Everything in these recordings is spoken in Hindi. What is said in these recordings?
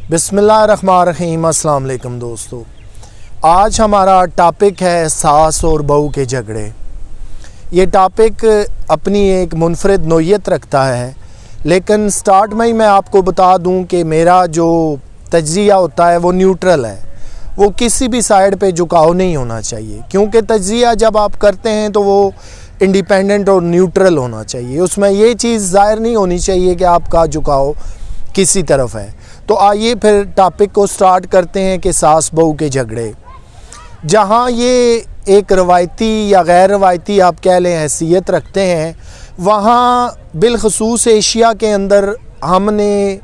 बिस्मिल्लाहिर्रहमानिर्रहीम। अस्सलाम वालेकुम दोस्तों, आज हमारा टॉपिक है सास और बहू के झगड़े। ये टॉपिक अपनी एक मुनफरिद नोयत रखता है, लेकिन स्टार्ट में ही मैं आपको बता दूं कि मेरा जो तज्ज़िया होता है वो न्यूट्रल है। वो किसी भी साइड पे झुकाव नहीं होना चाहिए, क्योंकि तज्ज़िया जब आप करते हैं तो वो इंडिपेंडेंट और न्यूट्रल होना चाहिए। उसमें ये चीज़ ज़ाहिर नहीं होनी चाहिए कि आपका झुकाव किसी तरफ है। तो आइए फिर टॉपिक को स्टार्ट करते हैं कि सास बहू के झगड़े। जहाँ ये एक रवायती या गैर रवायती आप कह लें हैसियत रखते हैं, वहाँ बिलखसूस एशिया के अंदर हमने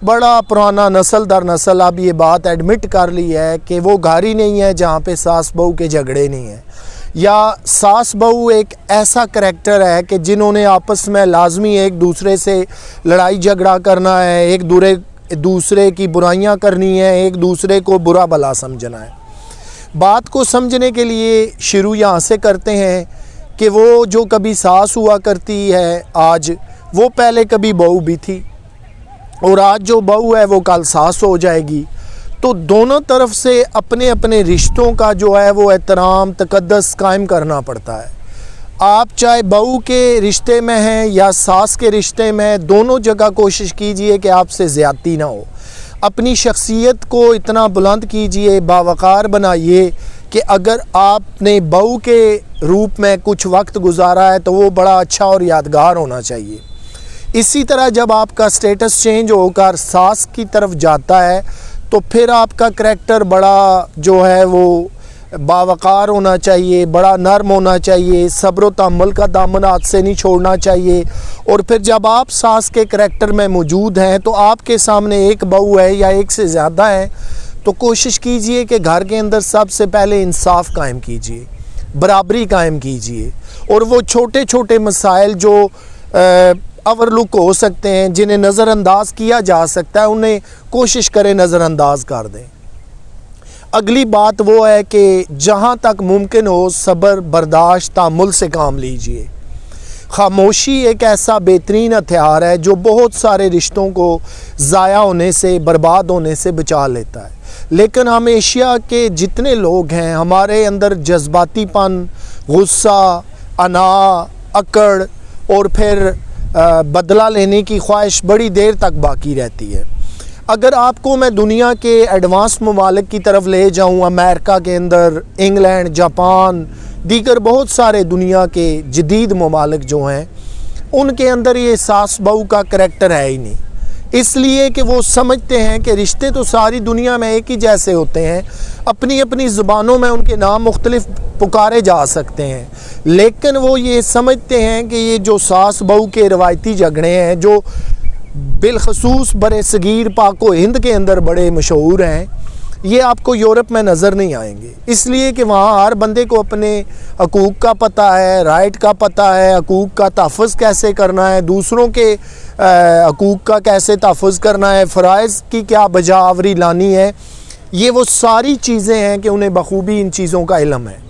बड़ा पुराना नस्ल दर नस्ल अब ये बात एडमिट कर ली है कि वो घर ही नहीं है जहाँ पे सास बहू के झगड़े नहीं हैं, या सास बहू एक ऐसा करैक्टर है कि जिन्होंने आपस में लाजमी एक दूसरे से लड़ाई झगड़ा करना है, एक दूसरे की बुराइयां करनी है, एक दूसरे को बुरा भला समझना है। बात को समझने के लिए शुरू यहाँ से करते हैं कि वो जो कभी सास हुआ करती है आज, वो पहले कभी बहू भी थी, और आज जो बहू है वो कल सास हो जाएगी। तो दोनों तरफ से अपने अपने रिश्तों का जो है वो एहतराम तकद्दस कायम करना पड़ता है। आप चाहे बहू के रिश्ते में हैं या सास के रिश्ते में, दोनों जगह कोशिश कीजिए कि आपसे ज़्यादती ना हो। अपनी शख्सियत को इतना बुलंद कीजिए, बावकार बनाइए कि अगर आपने बहू के रूप में कुछ वक्त गुजारा है तो वो बड़ा अच्छा और यादगार होना चाहिए। इसी तरह जब आपका स्टेटस चेंज होकर सास की तरफ जाता है तो फिर आपका करैक्टर बड़ा जो है वो बावकार होना चाहिए, बड़ा नर्म होना चाहिए, सब्र व तहम्मुल का दामन हाथ से नहीं छोड़ना चाहिए। और फिर जब आप सास के करैक्टर में मौजूद हैं तो आपके सामने एक बहू है या एक से ज़्यादा है, तो कोशिश कीजिए कि घर के अंदर सबसे पहले इंसाफ कायम कीजिए, बराबरी कायम कीजिए, और वो छोटे छोटे मसाइल जो ओवरलुक हो सकते हैं, जिन्हें नज़रअंदाज किया जा सकता है, उन्हें कोशिश करें नज़रअंदाज कर दें। अगली बात वो है कि जहाँ तक मुमकिन हो सब्र बर्दाश्त तहम्मुल से काम लीजिए। खामोशी एक ऐसा बेहतरीन हथियार है जो बहुत सारे रिश्तों को ज़ाया होने से, बर्बाद होने से बचा लेता है। लेकिन हम एशिया के जितने लोग हैं, हमारे अंदर जज्बातीपन, गुस्सा, अना, अकड़ और फिर बदला लेने की ख्वाहिश बड़ी देर तक बाकी रहती है। अगर आपको मैं दुनिया के एडवांस ममालिक की तरफ ले जाऊँ, अमेरिका के अंदर, इंग्लैंड, जापान, दीगर बहुत सारे दुनिया के जदीद ममालिक जो हैं, उनके अंदर ये सास बहू का करैक्टर है ही नहीं। इसलिए कि वो समझते हैं कि रिश्ते तो सारी दुनिया में एक ही जैसे होते हैं, अपनी अपनी ज़ुबानों में उनके नाम मुख्तलिफ पुकारे जा सकते हैं, लेकिन वो ये समझते हैं कि ये जो सास बहू के रवायती झगड़े हैं जो बिलखसूस बड़े सगीर पाको हिंद के अंदर बड़े मशहूर हैं, ये आपको यूरोप में नज़र नहीं आएंगे। इसलिए कि वहाँ हर बंदे को अपने हकूक़ का पता है, राइट का पता है, हकूक़ का तहफ़्फ़ुज़ कैसे करना है, दूसरों के हकूक़ का कैसे तहफ़्फ़ुज़ करना है, फ़राइज़ की क्या बजावरी लानी है। ये वो सारी चीज़ें हैं कि उन्हें बखूबी इन चीज़ों का इल्म है।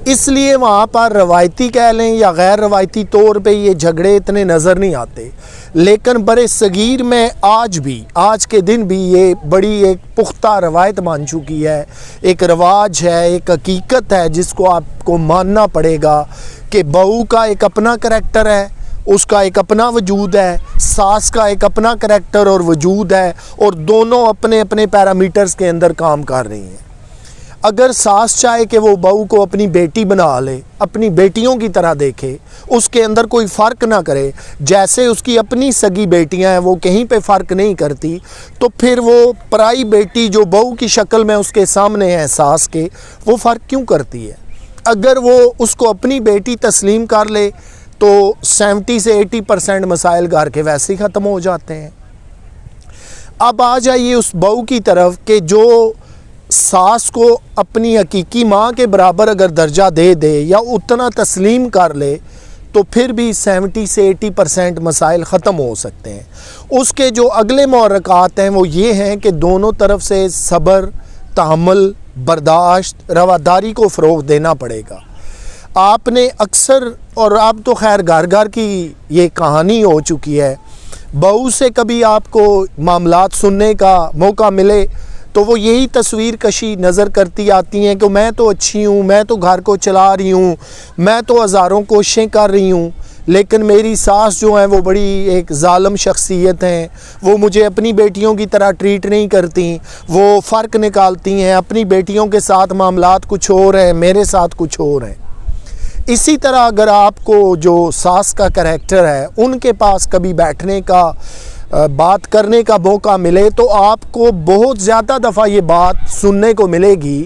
इसलिए वहाँ पर रवायती कह लें या गैर रवायती तौर पे ये झगड़े इतने नज़र नहीं आते, लेकिन बड़े सगीर में आज भी, आज के दिन भी ये बड़ी एक पुख्ता रवायत बन चुकी है, एक रवाज है, एक हकीकत है जिसको आपको मानना पड़ेगा कि बहू का एक अपना करैक्टर है, उसका एक अपना वजूद है, सास का एक अपना करैक्टर और वजूद है, और दोनों अपने अपने पैरामीटर्स के अंदर काम कर रही हैं। अगर सास चाहे कि वो बहू को अपनी बेटी बना ले, अपनी बेटियों की तरह देखे, उसके अंदर कोई फ़र्क ना करे, जैसे उसकी अपनी सगी बेटियां हैं वो कहीं पे फ़र्क नहीं करती, तो फिर वो पराई बेटी जो बहू की शक्ल में उसके सामने है सास के, वो फ़र्क क्यों करती है? अगर वो उसको अपनी बेटी तस्लीम कर ले तो 70 से 80% मसाइल घर के वैसे ही ख़त्म हो जाते हैं। अब आ जाइए उस बहू की तरफ कि जो सास को अपनी हकीकी माँ के बराबर अगर दर्जा दे दे या उतना तस्लीम कर ले, तो फिर भी 70 से 80% मसाइल ख़त्म हो सकते हैं। उसके जो अगले महरक़ात हैं वो ये हैं कि दोनों तरफ से सब्र, तहम्मुल, बर्दाश्त, रवादारी को फ़रोग़ देना पड़ेगा। आपने अक्सर, और अब तो खैर घर घर की ये कहानी हो चुकी है, बहू से कभी आपको मामलात सुनने का मौका मिले तो वो यही तस्वीर कशी नज़र करती आती हैं कि मैं तो अच्छी हूँ, मैं तो घर को चला रही हूँ, मैं तो हज़ारों कोशिशें कर रही हूँ, लेकिन मेरी सास जो है वो बड़ी एक ज़ालिम शख्सियत हैं, वो मुझे अपनी बेटियों की तरह ट्रीट नहीं करती, वो फ़र्क निकालती हैं, अपनी बेटियों के साथ मामलात कुछ और हैं, मेरे साथ कुछ और हैं। इसी तरह अगर आपको जो सास का करैक्टर है उनके पास कभी बैठने का बात करने का मौका मिले तो आपको बहुत ज़्यादा दफ़ा ये बात सुनने को मिलेगी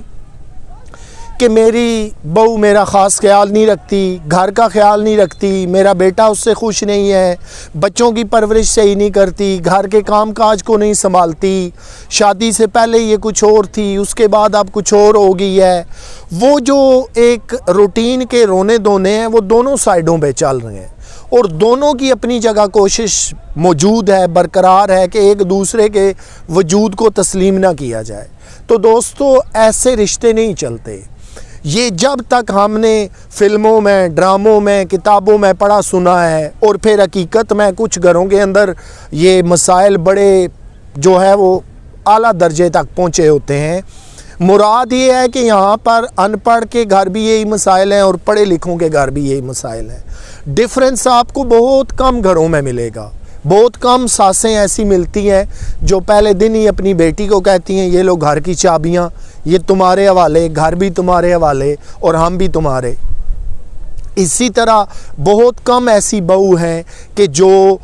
कि मेरी बहू मेरा ख़ास ख्याल नहीं रखती, घर का ख्याल नहीं रखती, मेरा बेटा उससे खुश नहीं है, बच्चों की परवरिश सही नहीं करती, घर के काम काज को नहीं संभालती, शादी से पहले ये कुछ और थी, उसके बाद अब कुछ और हो गई है। वो जो एक रूटीन के रोने धोने हैं वो दोनों साइडों पे चल रहे हैं और दोनों की अपनी जगह कोशिश मौजूद है, बरकरार है कि एक दूसरे के वजूद को तस्लीम ना किया जाए। तो दोस्तों, ऐसे रिश्ते नहीं चलते। ये जब तक हमने फ़िल्मों में, ड्रामों में, किताबों में पढ़ा सुना है और फिर हकीकत में कुछ घरों के अंदर ये मसाइल बड़े जो है वो आला दर्जे तक पहुँचे होते हैं। मुराद ये है कि यहाँ पर अनपढ़ के घर भी यही मसाइल हैं और पढ़े लिखों के घर भी यही मसाइल हैं। डिफरेंस आपको बहुत कम घरों में मिलेगा। बहुत कम सासें ऐसी मिलती हैं जो पहले दिन ही अपनी बेटी को कहती हैं ये लो घर की चाबियाँ, ये तुम्हारे हवाले, घर भी तुम्हारे हवाले और हम भी तुम्हारे। इसी तरह बहुत कम ऐसी बहू हैं कि जो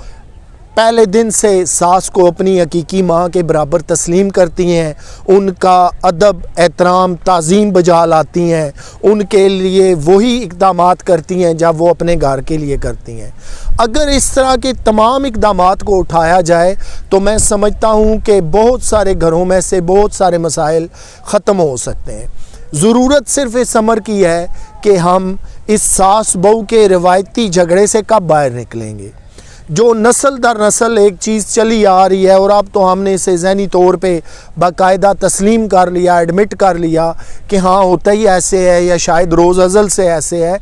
पहले दिन से सास को अपनी हकीकी माँ के बराबर तस्लीम करती हैं, उनका अदब, एहतराम, ताज़ीम बजा लाती हैं, उनके लिए वही इक़दामात करती हैं जब वो अपने घर के लिए करती हैं। अगर इस तरह के तमाम इक़दामात को उठाया जाए तो मैं समझता हूँ कि बहुत सारे घरों में से बहुत सारे मसाइल ख़त्म हो सकते हैं। ज़रूरत सिर्फ़ इस अमर की है कि हम इस सास बहू के रिवायती झगड़े से कब बाहर निकलेंगे। जो नस्ल दर नस्ल एक चीज़ चली आ रही है और अब तो हमने इसे ज़हनी तौर पे बाकायदा तस्लीम कर लिया, एडमिट कर लिया कि हाँ होता ही ऐसे है या शायद रोज़ अज़ल से ऐसे है।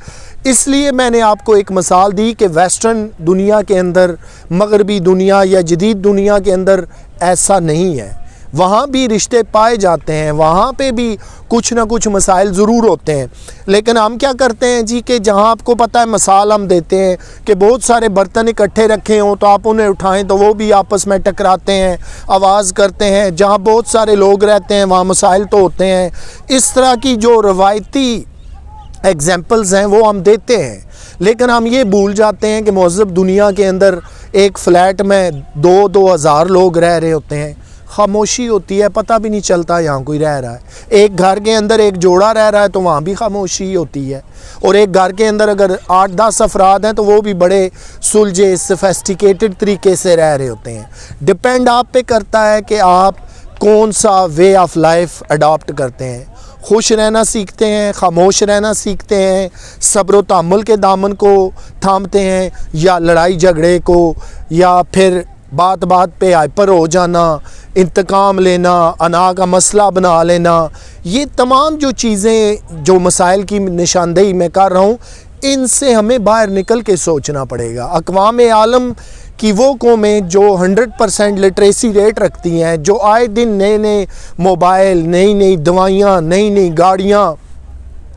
इसलिए मैंने आपको एक मिसाल दी कि वेस्टर्न दुनिया के अंदर, मगरबी दुनिया या जदीद दुनिया के अंदर ऐसा नहीं है। वहाँ भी रिश्ते पाए जाते हैं, वहाँ पे भी कुछ ना कुछ मसाइल ज़रूर होते हैं, लेकिन हम क्या करते हैं जी कि जहाँ आपको पता है मिसाल हम देते हैं कि बहुत सारे बर्तन इकट्ठे रखे हों तो आप उन्हें उठाएं तो वो भी आपस में टकराते हैं, आवाज़ करते हैं। जहाँ बहुत सारे लोग रहते हैं वहाँ मसाइल तो होते हैं। इस तरह की जो रवायती एग्जाम्पल्स हैं वो हम देते हैं, लेकिन हम ये भूल जाते हैं कि महज़ब दुनिया के अंदर एक फ़्लैट में 2,000 लोग रह रहे होते हैं, खामोशी होती है, पता भी नहीं चलता यहाँ कोई रह रहा है। एक घर के अंदर एक जोड़ा रह रहा है तो वहाँ भी खामोशी होती है, और एक घर के अंदर अगर 8-10 अफराद हैं तो वो भी बड़े सुलझे सोफिस्टिकेटेड तरीके से रह रहे होते हैं। डिपेंड आप पे करता है कि आप कौन सा वे ऑफ लाइफ अडॉप्ट करते हैं। खुश रहना सीखते हैं, खामोश रहना सीखते हैं, सब्र व तहम्मुल के दामन को थामते हैं, या लड़ाई झगड़े को, या फिर बात बात पे हाइपर हो जाना, इंतकाम लेना, अना का मसला बना लेना। ये तमाम जो चीज़ें, जो मसाइल की निशानदेही मैं कर रहा हूँ, इनसे हमें बाहर निकल के सोचना पड़ेगा। अक़वाम आलम कि वो कौमें जो 100% लिटरेसी रेट रखती हैं, जो आए दिन नए नए मोबाइल, नई नई दवाइयाँ, नई नई गाड़ियाँ,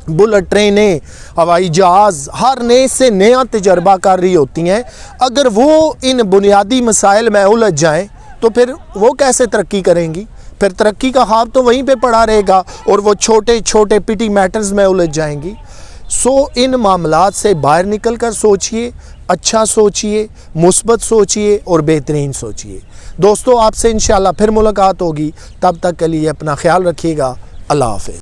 बुलेट ट्रेनें, हवाई जहाज़, हर नए से नया तजर्बा कर रही होती हैं, अगर वो इन बुनियादी मसाइल में उलझ जाएं तो फिर वो कैसे तरक्की करेंगी? फिर तरक्की का ख्वाब तो वहीं पे पड़ा रहेगा और वो छोटे छोटे पिटी मैटर्स में उलझ जाएंगी। सो इन मामलात से बाहर निकल कर सोचिए, अच्छा सोचिए, मुस्बत सोचिए और बेहतरीन सोचिए। दोस्तों, आपसे इंशाल्लाह फिर मुलाकात होगी। तब तक के लिए अपना ख्याल रखिएगा। अल्लाह हाफ़िज़।